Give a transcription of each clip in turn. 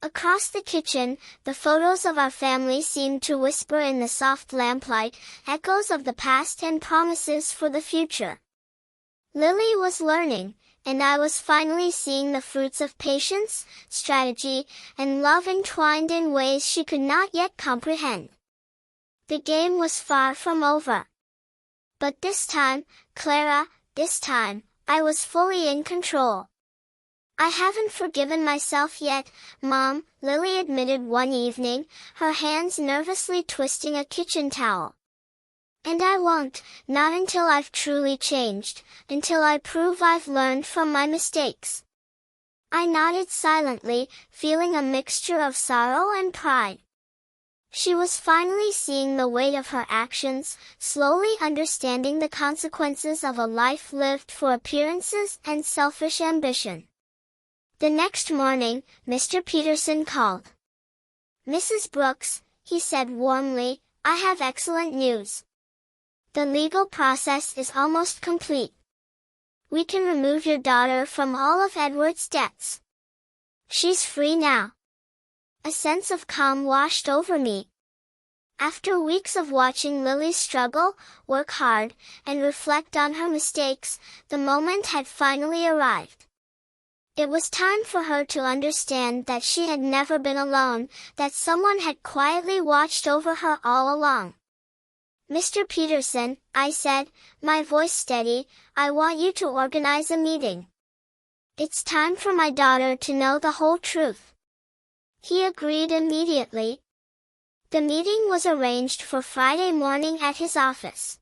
Across the kitchen, the photos of our family seemed to whisper in the soft lamplight, echoes of the past and promises for the future. Lily was learning, and I was finally seeing the fruits of patience, strategy, and love entwined in ways she could not yet comprehend. The game was far from over. But this time, Clara, this time, I was fully in control. "I haven't forgiven myself yet, Mom," Lily admitted one evening, her hands nervously twisting a kitchen towel. "And I won't, not until I've truly changed, until I prove I've learned from my mistakes." I nodded silently, feeling a mixture of sorrow and pride. She was finally seeing the weight of her actions, slowly understanding the consequences of a life lived for appearances and selfish ambition. The next morning, Mr. Peterson called. "Mrs. Brooks," he said warmly, "I have excellent news. The legal process is almost complete. We can remove your daughter from all of Edward's debts. She's free now." A sense of calm washed over me. After weeks of watching Lily struggle, work hard, and reflect on her mistakes, the moment had finally arrived. It was time for her to understand that she had never been alone, that someone had quietly watched over her all along. "Mr. Peterson," I said, my voice steady, "I want you to organize a meeting. It's time for my daughter to know the whole truth." He agreed immediately. The meeting was arranged for Friday morning at his office.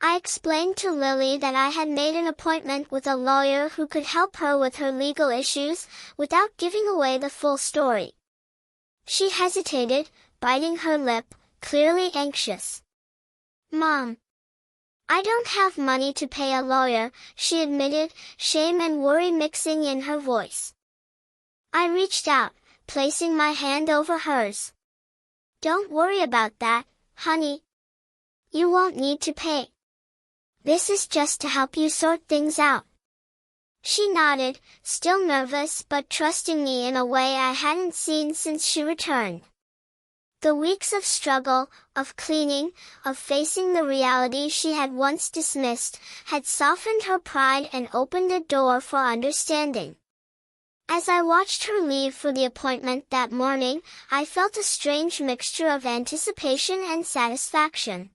I explained to Lily that I had made an appointment with a lawyer who could help her with her legal issues, without giving away the full story. She hesitated, biting her lip, clearly anxious. "Mom, I don't have money to pay a lawyer," she admitted, shame and worry mixing in her voice. I reached out, placing my hand over hers. "Don't worry about that, honey. You won't need to pay. This is just to help you sort things out." She nodded, still nervous but trusting me in a way I hadn't seen since she returned. The weeks of struggle, of cleaning, of facing the reality she had once dismissed, had softened her pride and opened a door for understanding. As I watched her leave for the appointment that morning, I felt a strange mixture of anticipation and satisfaction.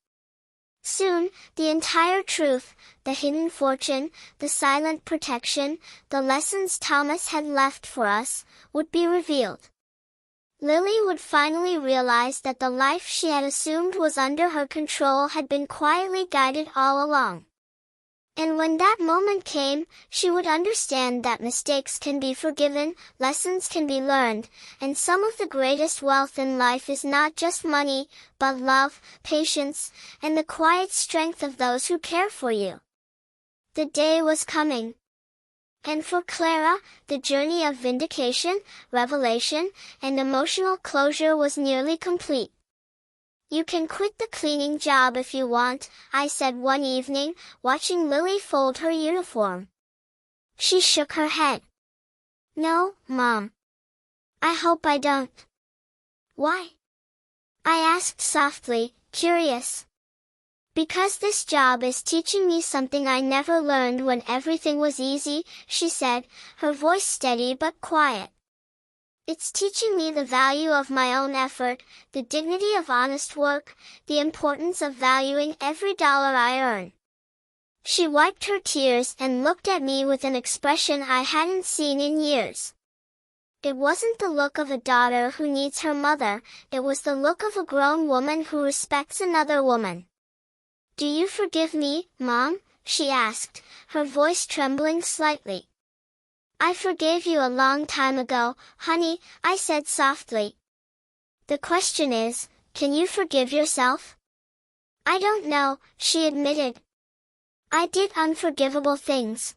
Soon, the entire truth, the hidden fortune, the silent protection, the lessons Thomas had left for us, would be revealed. Lily would finally realize that the life she had assumed was under her control had been quietly guided all along. And when that moment came, she would understand that mistakes can be forgiven, lessons can be learned, and some of the greatest wealth in life is not just money, but love, patience, and the quiet strength of those who care for you. The day was coming. And for Clara, the journey of vindication, revelation, and emotional closure was nearly complete. "You can quit the cleaning job if you want," I said one evening, watching Lily fold her uniform. She shook her head. "No, Mom. I hope I don't." "Why?" I asked softly, curious. "Because this job is teaching me something I never learned when everything was easy," she said, her voice steady but quiet. "It's teaching me the value of my own effort, the dignity of honest work, the importance of valuing every dollar I earn." She wiped her tears and looked at me with an expression I hadn't seen in years. It wasn't the look of a daughter who needs her mother, it was the look of a grown woman who respects another woman. "Do you forgive me, Mom?" she asked, her voice trembling slightly. "I forgave you a long time ago, honey," I said softly. "The question is, can you forgive yourself?" "I don't know," she admitted. "I did unforgivable things.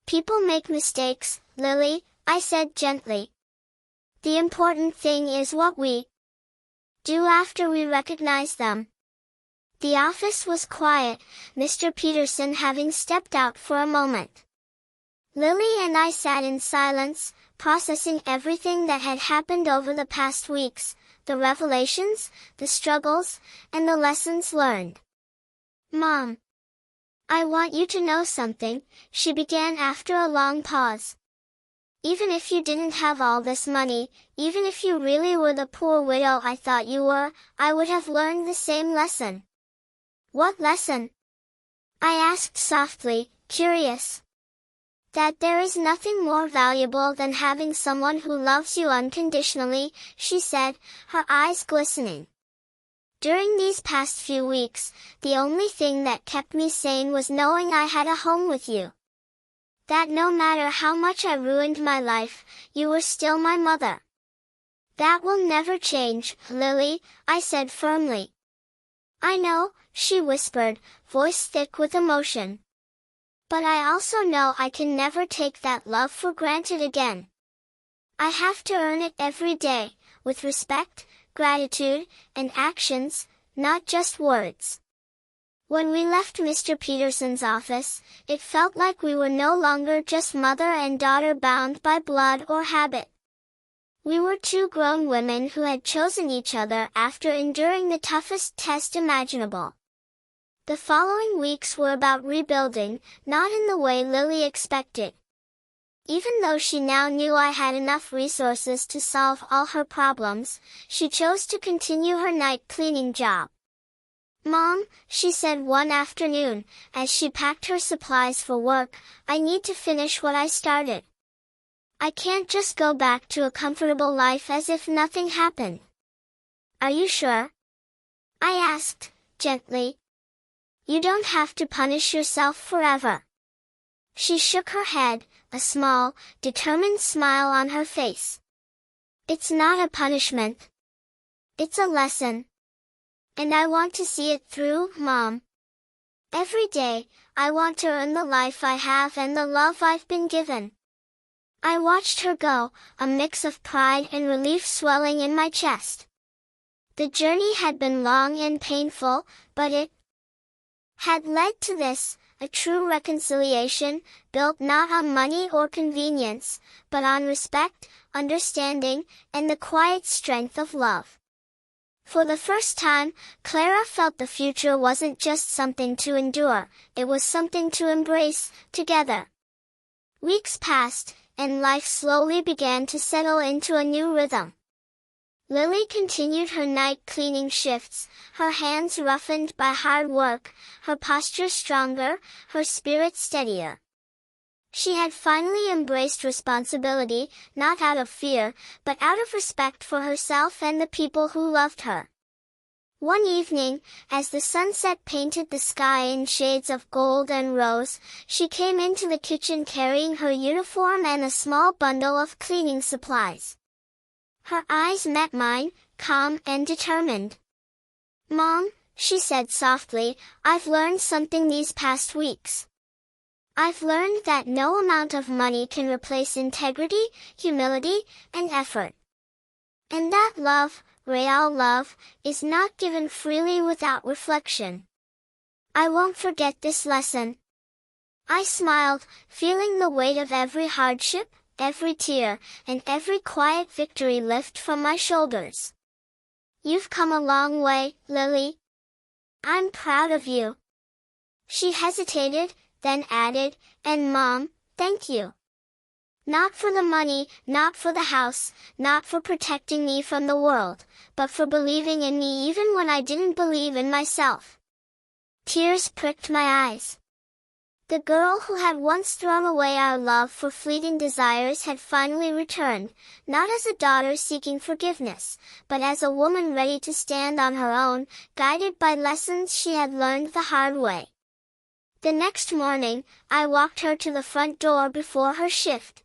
People make mistakes, Lily," I said gently. "The important thing is what we do after we recognize them." The office was quiet, Mr. Peterson having stepped out for a moment. Lily and I sat in silence, processing everything that had happened over the past weeks, the revelations, the struggles, and the lessons learned. Mom, I want you to know something, she began after a long pause. Even if you didn't have all this money, even if you really were the poor widow I thought you were, I would have learned the same lesson. What lesson? I asked softly, curious. That there is nothing more valuable than having someone who loves you unconditionally, she said, her eyes glistening. During these past few weeks, the only thing that kept me sane was knowing I had a home with you. That no matter how much I ruined my life, you were still my mother. That will never change, Lily, I said firmly. I know, she whispered, voice thick with emotion. But I also know I can never take that love for granted again. I have to earn it every day, with respect, gratitude, and actions, not just words. When we left Mr. Peterson's office, it felt like we were no longer just mother and daughter bound by blood or habit. We were two grown women who had chosen each other after enduring the toughest test imaginable. The following weeks were about rebuilding, not in the way Lily expected. Even though she now knew I had enough resources to solve all her problems, she chose to continue her night cleaning job. Mom, she said one afternoon, as she packed her supplies for work, I need to finish what I started. I can't just go back to a comfortable life as if nothing happened. Are you sure? I asked, gently. You don't have to punish yourself forever. She shook her head, a small, determined smile on her face. It's not a punishment. It's a lesson. And I want to see it through, Mom. Every day, I want to earn the life I have and the love I've been given. I watched her go, a mix of pride and relief swelling in my chest. The journey had been long and painful, but it had led to this, a true reconciliation, built not on money or convenience, but on respect, understanding, and the quiet strength of love. For the first time, Clara felt the future wasn't just something to endure, it was something to embrace, together. Weeks passed, and life slowly began to settle into a new rhythm. Lily continued her night cleaning shifts, her hands roughened by hard work, her posture stronger, her spirit steadier. She had finally embraced responsibility, not out of fear, but out of respect for herself and the people who loved her. One evening, as the sunset painted the sky in shades of gold and rose, she came into the kitchen carrying her uniform and a small bundle of cleaning supplies. Her eyes met mine, calm and determined. Mom, she said softly, I've learned something these past weeks. I've learned that no amount of money can replace integrity, humility, and effort. And that love, real love, is not given freely without reflection. I won't forget this lesson. I smiled, feeling the weight of every hardship, every tear, and every quiet victory lift from my shoulders. You've come a long way, Lily. I'm proud of you. She hesitated, then added, and Mom, thank you. Not for the money, not for the house, not for protecting me from the world, but for believing in me even when I didn't believe in myself. Tears pricked my eyes. The girl who had once thrown away our love for fleeting desires had finally returned, not as a daughter seeking forgiveness, but as a woman ready to stand on her own, guided by lessons she had learned the hard way. The next morning, I walked her to the front door before her shift.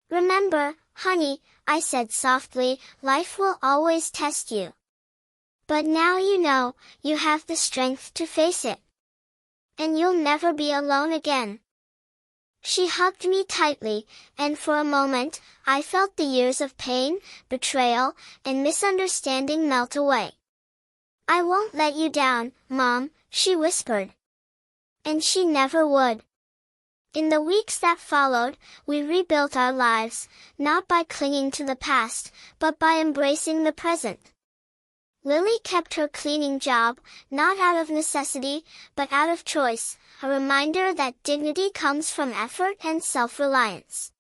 Remember, honey, I said softly, life will always test you. But now you know, you have the strength to face it. And you'll never be alone again. She hugged me tightly, and for a moment, I felt the years of pain, betrayal, and misunderstanding melt away. I won't let you down, Mom, she whispered. And she never would. In the weeks that followed, we rebuilt our lives, not by clinging to the past, but by embracing the present. Lily kept her cleaning job, not out of necessity, but out of choice, a reminder that dignity comes from effort and self-reliance.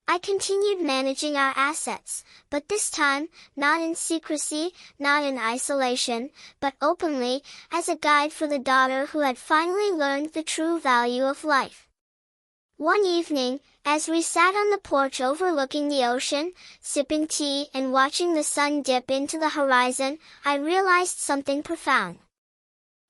I continued managing our assets, but this time, not in secrecy, not in isolation, but openly, as a guide for the daughter who had finally learned the true value of life. One evening, as we sat on the porch overlooking the ocean, sipping tea and watching the sun dip into the horizon, I realized something profound.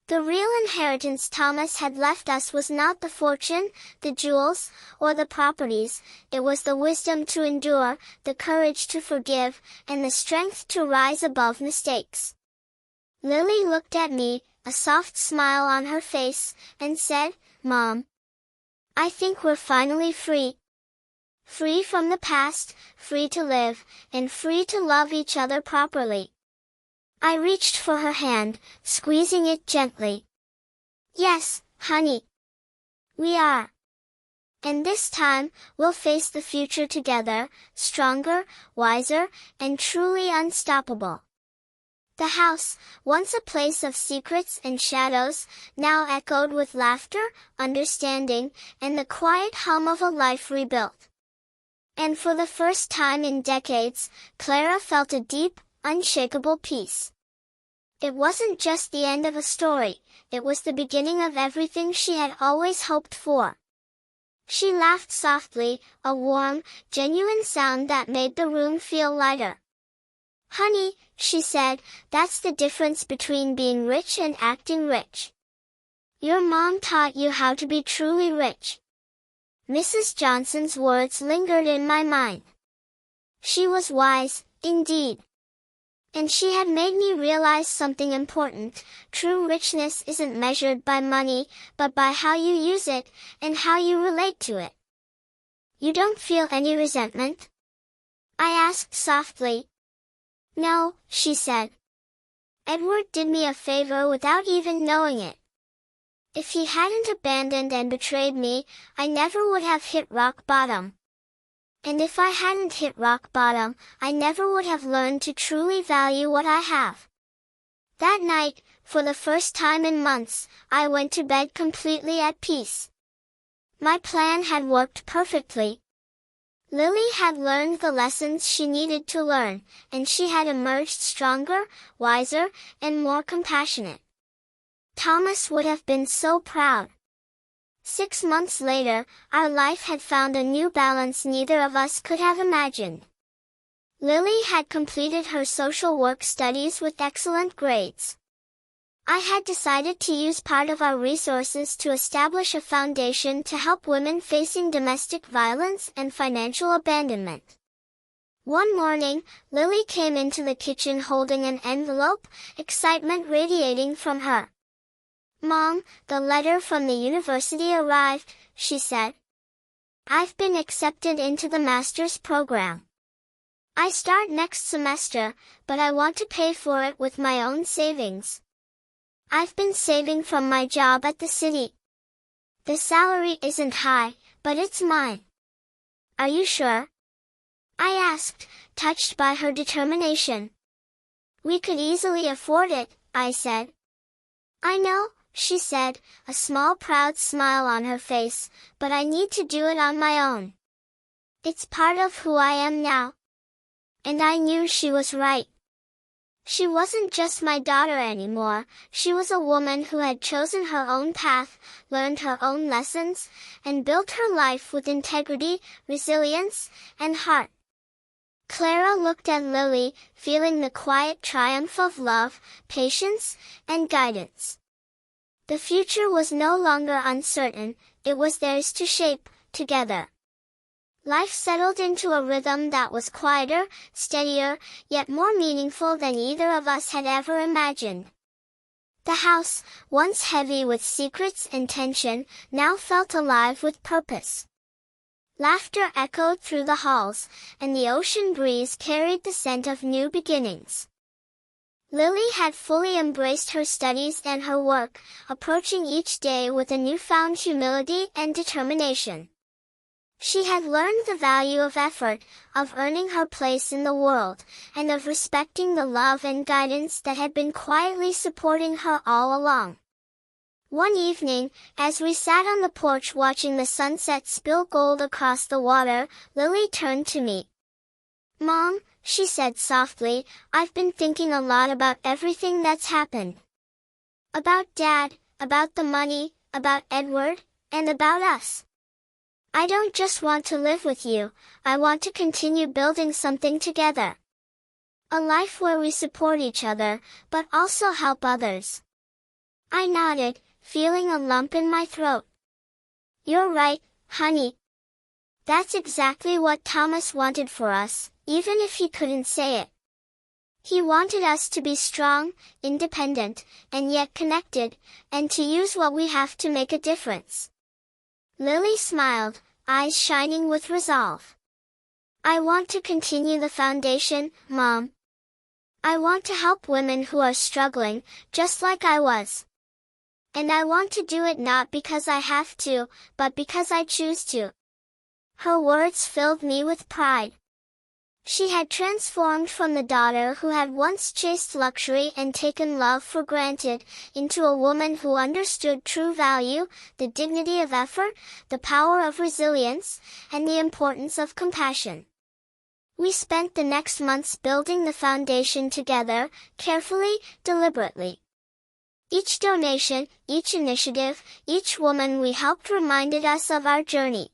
The real inheritance Thomas had left us was not the fortune, the jewels, or the properties. It was the wisdom to endure, the courage to forgive, and the strength to rise above mistakes. Lily looked at me, a soft smile on her face, and said, "Mom, I think we're finally free. Free from the past, free to live, and free to love each other properly." I reached for her hand, squeezing it gently. "Yes, honey. We are. And this time, we'll face the future together, stronger, wiser, and truly unstoppable." The house, once a place of secrets and shadows, now echoed with laughter, understanding, and the quiet hum of a life rebuilt. And for the first time in decades, Clara felt a deep, unshakable peace. It wasn't just the end of a story, it was the beginning of everything she had always hoped for. She laughed softly, a warm, genuine sound that made the room feel lighter. "Honey," she said, "that's the difference between being rich and acting rich. Your mom taught you how to be truly rich." Mrs. Johnson's words lingered in my mind. She was wise, indeed. And she had made me realize something important. True richness isn't measured by money, but by how you use it, and how you relate to it. "You don't feel any resentment?" I asked softly. "No," she said. "Edward did me a favor without even knowing it. If he hadn't abandoned and betrayed me, I never would have hit rock bottom. And if I hadn't hit rock bottom, I never would have learned to truly value what I have." That night, for the first time in months, I went to bed completely at peace. My plan had worked perfectly. Lily had learned the lessons she needed to learn, and she had emerged stronger, wiser, and more compassionate. Thomas would have been so proud. 6 months later, our life had found a new balance neither of us could have imagined. Lily had completed her social work studies with excellent grades. I had decided to use part of our resources to establish a foundation to help women facing domestic violence and financial abandonment. One morning, Lily came into the kitchen holding an envelope, excitement radiating from her. "Mom, the letter from the university arrived," she said. "I've been accepted into the master's program. I start next semester, but I want to pay for it with my own savings. I've been saving from my job at the city. The salary isn't high, but it's mine. Are you sure?" I asked, touched by her determination. "We could easily afford it," I said. "I know," she said, a small proud smile on her face, "but I need to do it on my own. It's part of who I am now." And I knew she was right. She wasn't just my daughter anymore, she was a woman who had chosen her own path, learned her own lessons, and built her life with integrity, resilience, and heart. Clara looked at Lily, feeling the quiet triumph of love, patience, and guidance. The future was no longer uncertain, it was theirs to shape, together. Life settled into a rhythm that was quieter, steadier, yet more meaningful than either of us had ever imagined. The house, once heavy with secrets and tension, now felt alive with purpose. Laughter echoed through the halls, and the ocean breeze carried the scent of new beginnings. Lily had fully embraced her studies and her work, approaching each day with a newfound humility and determination. She had learned the value of effort, of earning her place in the world, and of respecting the love and guidance that had been quietly supporting her all along. One evening, as we sat on the porch watching the sunset spill gold across the water, Lily turned to me. "Mom," she said softly, "I've been thinking a lot about everything that's happened. About Dad, about the money, about Edward, and about us. I don't just want to live with you, I want to continue building something together. A life where we support each other, but also help others." I nodded, feeling a lump in my throat. "You're right, honey. That's exactly what Thomas wanted for us, even if he couldn't say it. He wanted us to be strong, independent, and yet connected, and to use what we have to make a difference." Lily smiled, eyes shining with resolve. "I want to continue the foundation, Mom. I want to help women who are struggling, just like I was. And I want to do it not because I have to, but because I choose to." Her words filled me with pride. She had transformed from the daughter who had once chased luxury and taken love for granted, into a woman who understood true value, the dignity of effort, the power of resilience, and the importance of compassion. We spent the next months building the foundation together, carefully, deliberately. Each donation, each initiative, each woman we helped reminded us of our journey,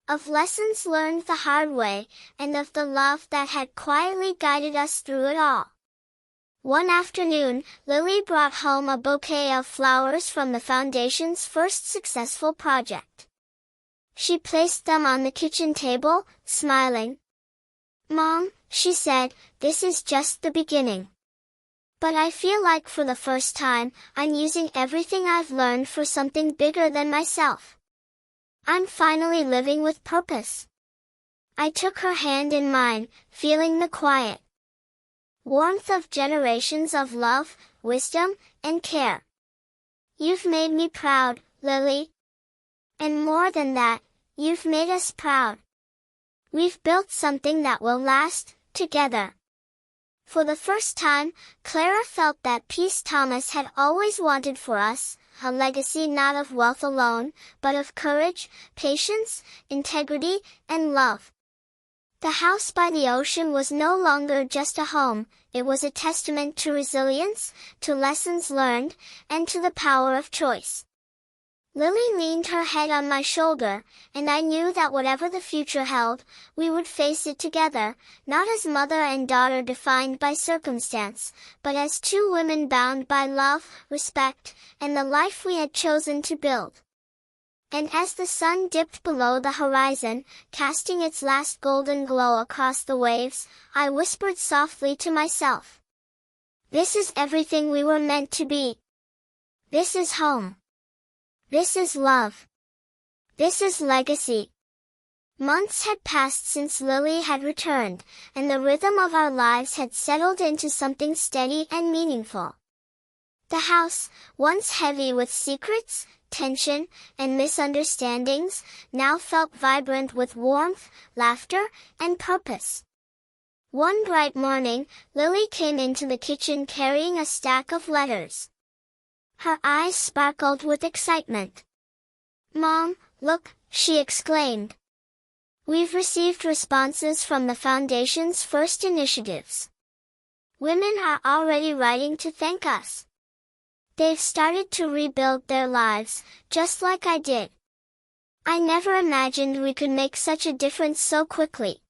of lessons learned the hard way, and of the love that had quietly guided us through it all. One afternoon, Lily brought home a bouquet of flowers from the foundation's first successful project. She placed them on the kitchen table, smiling. "Mom," she said, "this is just the beginning. But I feel like for the first time, I'm using everything I've learned for something bigger than myself. I'm finally living with purpose." I took her hand in mine, feeling the quiet warmth of generations of love, wisdom, and care. "You've made me proud, Lily. And more than that, you've made us proud. We've built something that will last, together." For the first time, Clara felt that peace Thomas had always wanted for us, a legacy not of wealth alone, but of courage, patience, integrity, and love. The house by the ocean was no longer just a home, it was a testament to resilience, to lessons learned, and to the power of choice. Lily leaned her head on my shoulder, and I knew that whatever the future held, we would face it together, not as mother and daughter defined by circumstance, but as two women bound by love, respect, and the life we had chosen to build. And as the sun dipped below the horizon, casting its last golden glow across the waves, I whispered softly to myself, "This is everything we were meant to be. This is home. This is love. This is legacy." Months had passed since Lily had returned, and the rhythm of our lives had settled into something steady and meaningful. The house, once heavy with secrets, tension, and misunderstandings, now felt vibrant with warmth, laughter, and purpose. One bright morning, Lily came into the kitchen carrying a stack of letters. Her eyes sparkled with excitement. "Mom, look," she exclaimed. "We've received responses from the Foundation's first initiatives. Women are already writing to thank us. They've started to rebuild their lives, just like I did. I never imagined we could make such a difference so quickly."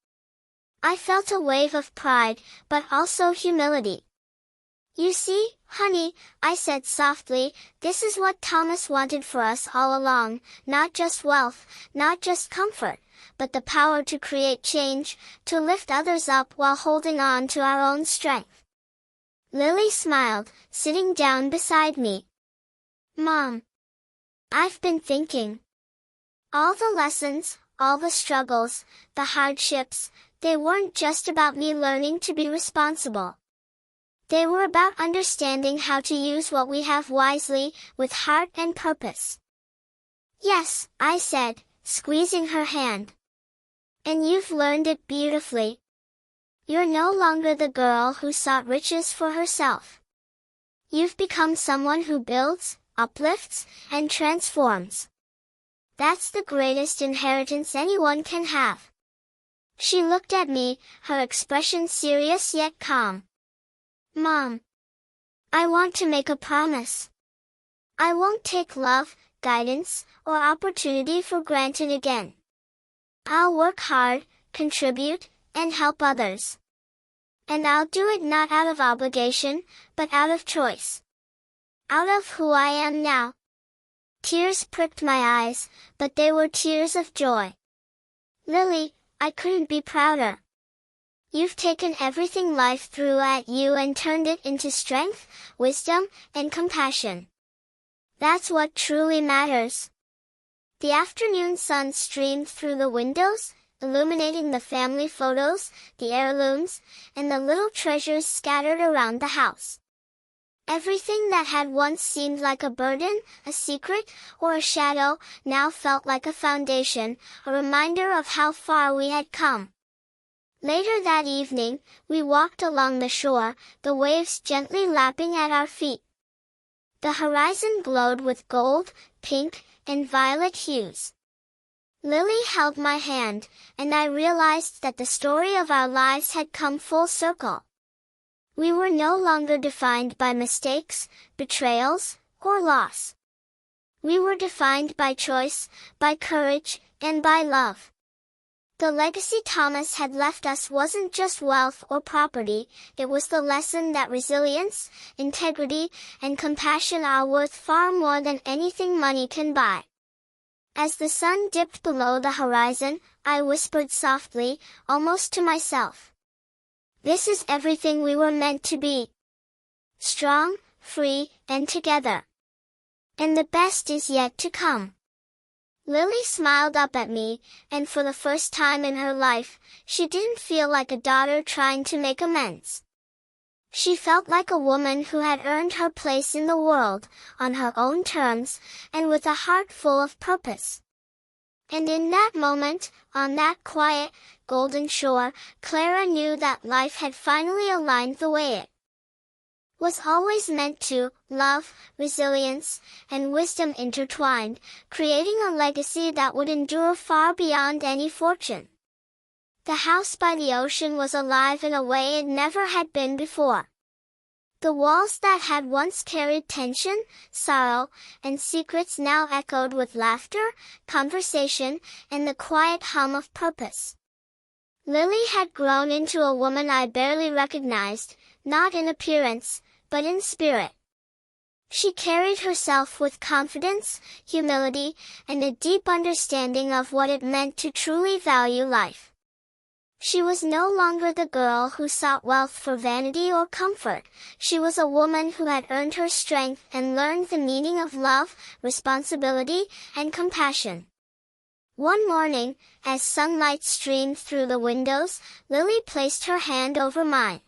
I felt a wave of pride, but also humility. "You see, honey," I said softly, "this is what Thomas wanted for us all along, not just wealth, not just comfort, but the power to create change, to lift others up while holding on to our own strength." Lily smiled, sitting down beside me. "Mom, I've been thinking. All the lessons, all the struggles, the hardships, they weren't just about me learning to be responsible. They were about understanding how to use what we have wisely, with heart and purpose. Yes, I said, squeezing her hand. And you've learned it beautifully. You're no longer the girl who sought riches for herself. You've become someone who builds, uplifts, and transforms. That's the greatest inheritance anyone can have. She looked at me, her expression serious yet calm. Mom, I want to make a promise. I won't take love, guidance, or opportunity for granted again. I'll work hard, contribute, and help others. And I'll do it not out of obligation, but out of choice. Out of who I am now. Tears pricked my eyes, but they were tears of joy. Lily, I couldn't be prouder. You've taken everything life threw at you and turned it into strength, wisdom, and compassion. That's what truly matters. The afternoon sun streamed through the windows, illuminating the family photos, the heirlooms, and the little treasures scattered around the house. Everything that had once seemed like a burden, a secret, or a shadow, now felt like a foundation, a reminder of how far we had come. Later that evening, we walked along the shore, the waves gently lapping at our feet. The horizon glowed with gold, pink, and violet hues. Lily held my hand, and I realized that the story of our lives had come full circle. We were no longer defined by mistakes, betrayals, or loss. We were defined by choice, by courage, and by love. The legacy Thomas had left us wasn't just wealth or property, it was the lesson that resilience, integrity, and compassion are worth far more than anything money can buy. As the sun dipped below the horizon, I whispered softly, almost to myself. This is everything we were meant to be. Strong, free, and together. And the best is yet to come. Lily smiled up at me, and for the first time in her life, she didn't feel like a daughter trying to make amends. She felt like a woman who had earned her place in the world, on her own terms, and with a heart full of purpose. And in that moment, on that quiet, golden shore, Clara knew that life had finally aligned the way it was always meant to, love, resilience, and wisdom intertwined, creating a legacy that would endure far beyond any fortune. The house by the ocean was alive in a way it never had been before. The walls that had once carried tension, sorrow, and secrets now echoed with laughter, conversation, and the quiet hum of purpose. Lily had grown into a woman I barely recognized, not in appearance, but in spirit. She carried herself with confidence, humility, and a deep understanding of what it meant to truly value life. She was no longer the girl who sought wealth for vanity or comfort. She was a woman who had earned her strength and learned the meaning of love, responsibility, and compassion. One morning, as sunlight streamed through the windows, Lily placed her hand over mine.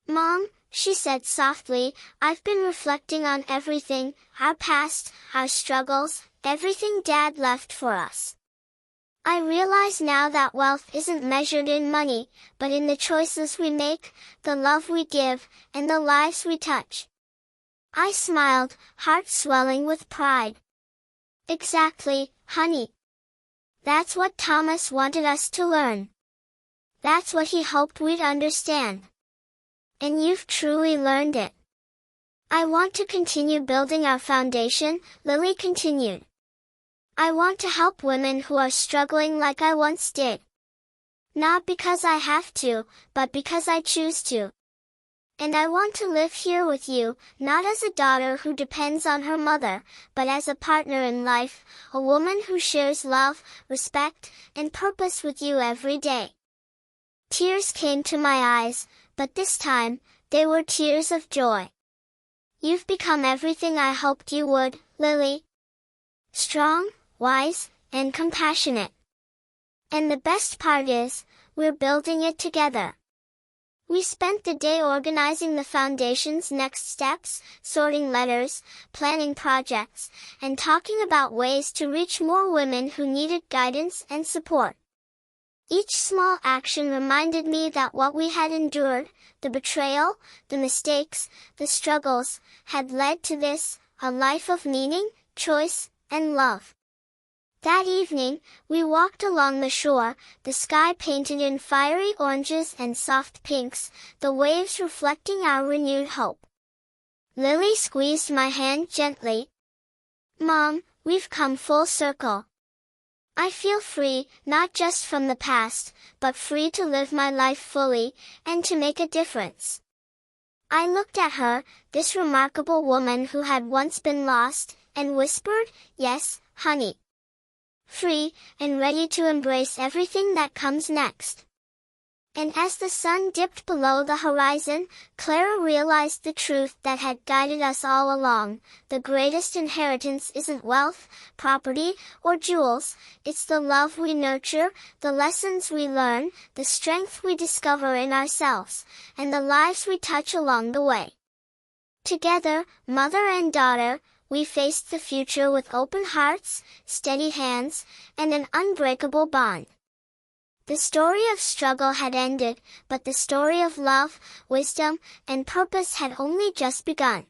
"Mom," she said softly, "I've been reflecting on everything, our past, our struggles, everything Dad left for us. I realize now that wealth isn't measured in money, but in the choices we make, the love we give, and the lives we touch." I smiled, heart swelling with pride. "Exactly, honey. That's what Thomas wanted us to learn. That's what he hoped we'd understand. And you've truly learned it." "I want to continue building our foundation," Lily continued. "I want to help women who are struggling like I once did. Not because I have to, but because I choose to. And I want to live here with you, not as a daughter who depends on her mother, but as a partner in life, a woman who shares love, respect, and purpose with you every day." Tears came to my eyes, but this time, they were tears of joy. "You've become everything I hoped you would, Lily. Strong, wise, and compassionate. And the best part is, we're building it together. We spent the day organizing the foundation's next steps, sorting letters, planning projects, and talking about ways to reach more women who needed guidance and support. Each small action reminded me that what we had endured, the betrayal, the mistakes, the struggles, had led to this, a life of meaning, choice, and love. That evening, we walked along the shore, the sky painted in fiery oranges and soft pinks, the waves reflecting our renewed hope. Lily squeezed my hand gently. "Mom, we've come full circle. I feel free, not just from the past, but free to live my life fully, and to make a difference." I looked at her, this remarkable woman who had once been lost, and whispered, "Yes, honey. Free, and ready to embrace everything that comes next." And as the sun dipped below the horizon, Clara realized the truth that had guided us all along. The greatest inheritance isn't wealth, property, or jewels, it's the love we nurture, the lessons we learn, the strength we discover in ourselves, and the lives we touch along the way. Together, mother and daughter, we faced the future with open hearts, steady hands, and an unbreakable bond. The story of struggle had ended, but the story of love, wisdom, and purpose had only just begun.